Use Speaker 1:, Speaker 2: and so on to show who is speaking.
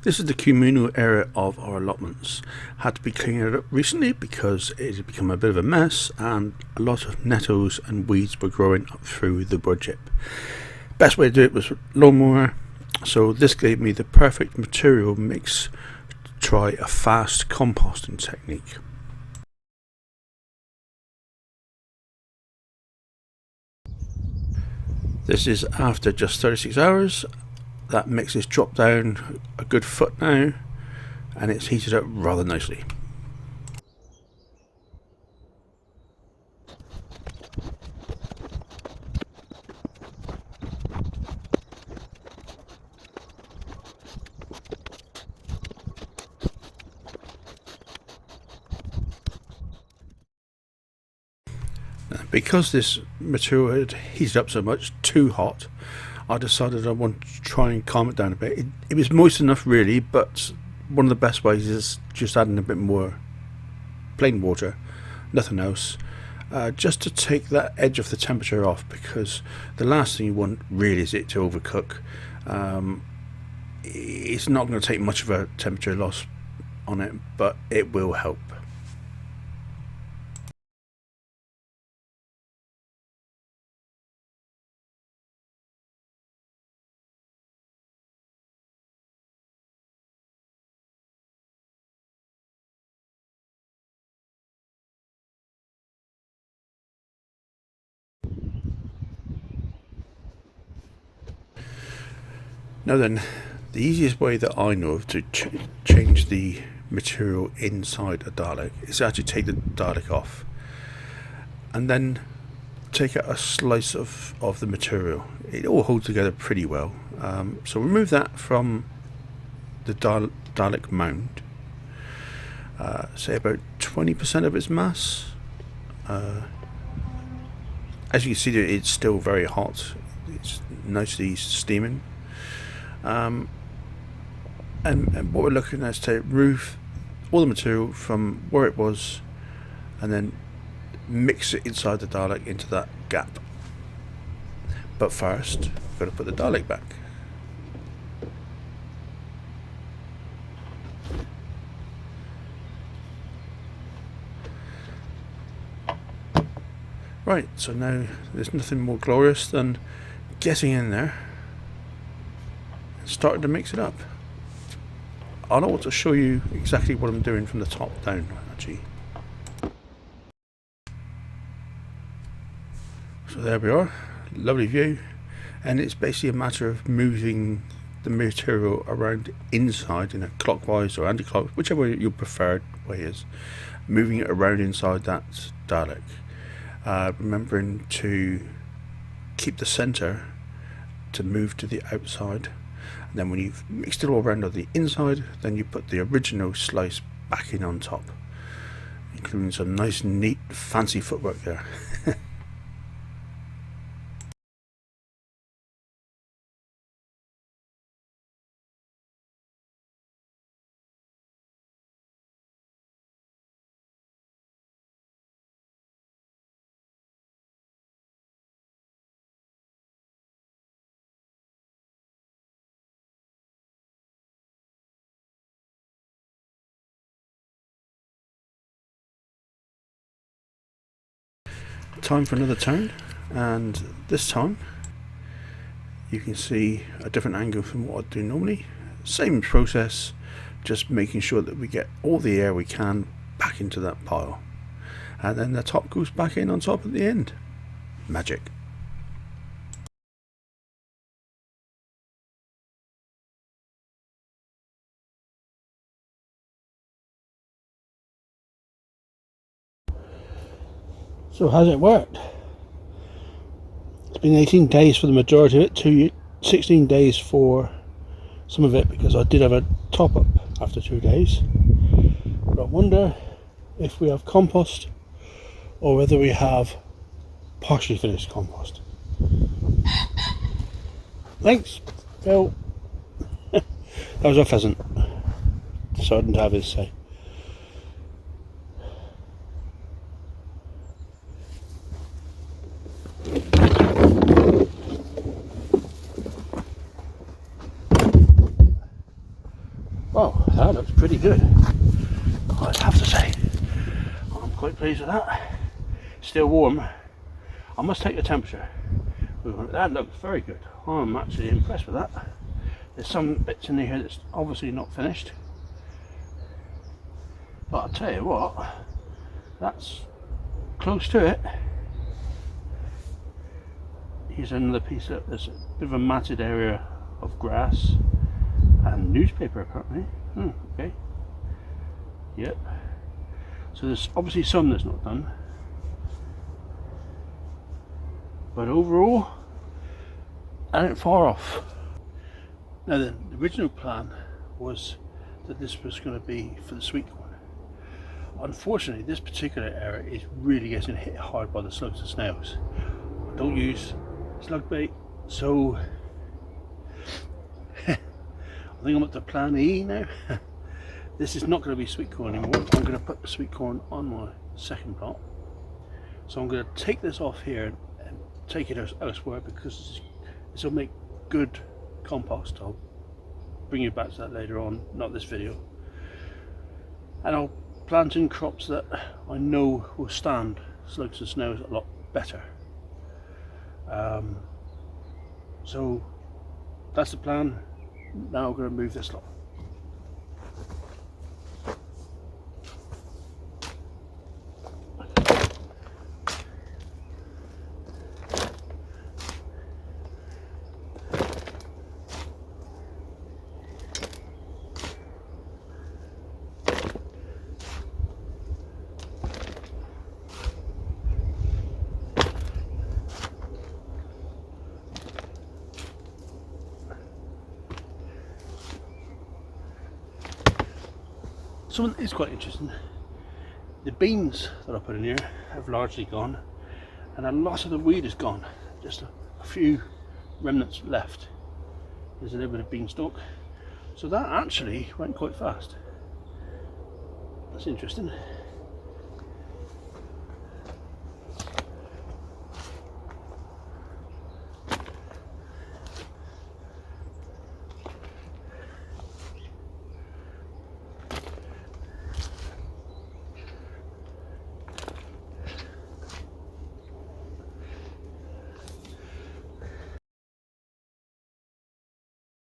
Speaker 1: This is the communal area of our allotments. Had to be cleaned up recently because it had become a bit of a mess and a lot of nettles and weeds were growing up through the woodchip. Best way to do it was lawnmower, so this gave me the perfect material mix to try a fast composting technique. This is after just 36 hours. That mix is dropped down a good foot now and it's heated up rather nicely. Now, because this material had heated up so much, too hot, I decided I wanted to try and calm it down a bit. It was moist enough really, but one of the best ways is just adding a bit more plain water, nothing else, just to take that edge of the temperature off, because the last thing you want really is it to overcook. It's not going to take much of a temperature loss on it, but it will help. Now then, the easiest way that I know of to change the material inside a Dalek is to actually take the Dalek off and then take out a slice of the material. It all holds together pretty well. So remove that from the Dalek mound, say about 20% of its mass. As you can see, it's still very hot. It's nicely steaming. And what we're looking at is to remove all the material from where it was and then mix it inside the Dalek into that gap. But first, we've got to put the Dalek back. Right, so now there's nothing more glorious than getting in there, starting to mix it up. I want to show you exactly what I'm doing from the top down actually. So there we are, lovely view, and it's basically a matter of moving the material around inside in a clockwise or anti-clockwise, whichever your preferred way is, moving it around inside that Dalek, remembering to keep the center to move to the outside. And then when you've mixed it all around on the inside, then you put the original slice back in on top, including some nice neat fancy footwork there. Time for another turn, and this time you can see a different angle from what I do normally. Same process, just making sure that we get all the air we can back into that pile, and then the top goes back in on top at the end. Magic. So how's it worked? It's been 18 days for the majority of it, 16 days for some of it, because I did have a top up after 2 days. But I wonder if we have compost or whether we have partially finished compost. Thanks, Phil. That was a pheasant, so I didn't have his say. Oh, that looks pretty good, I'd have to say. I'm quite pleased with that. Still warm. I must take the temperature. That looks very good. I'm actually impressed with that. There's some bits in here that's obviously not finished, but I'll tell you what, that's close to it. Here's another piece of, there's a bit of a matted area of grass and newspaper apparently. Okay. Yep. So there's obviously some that's not done. But overall, I ain't far off. Now the original plan was that this was going to be for the sweet corn. Unfortunately, this particular area is really getting hit hard by the slugs and snails. I don't use slug bait, so I think I'm up to plan E now. This is not going to be sweet corn anymore. I'm going to put the sweet corn on my second plot. So I'm going to take this off here and take it elsewhere, because this will make good compost. I'll bring you back to that later on, not this video. And I'll plant in crops that I know will stand slugs and snails a lot better. So that's the plan. Now I'm going to move this lot. Something is quite interesting. The beans that I put in here have largely gone, and a lot of the weed is gone. Just a few remnants left. There's a little bit of beanstalk. So that actually went quite fast. That's interesting.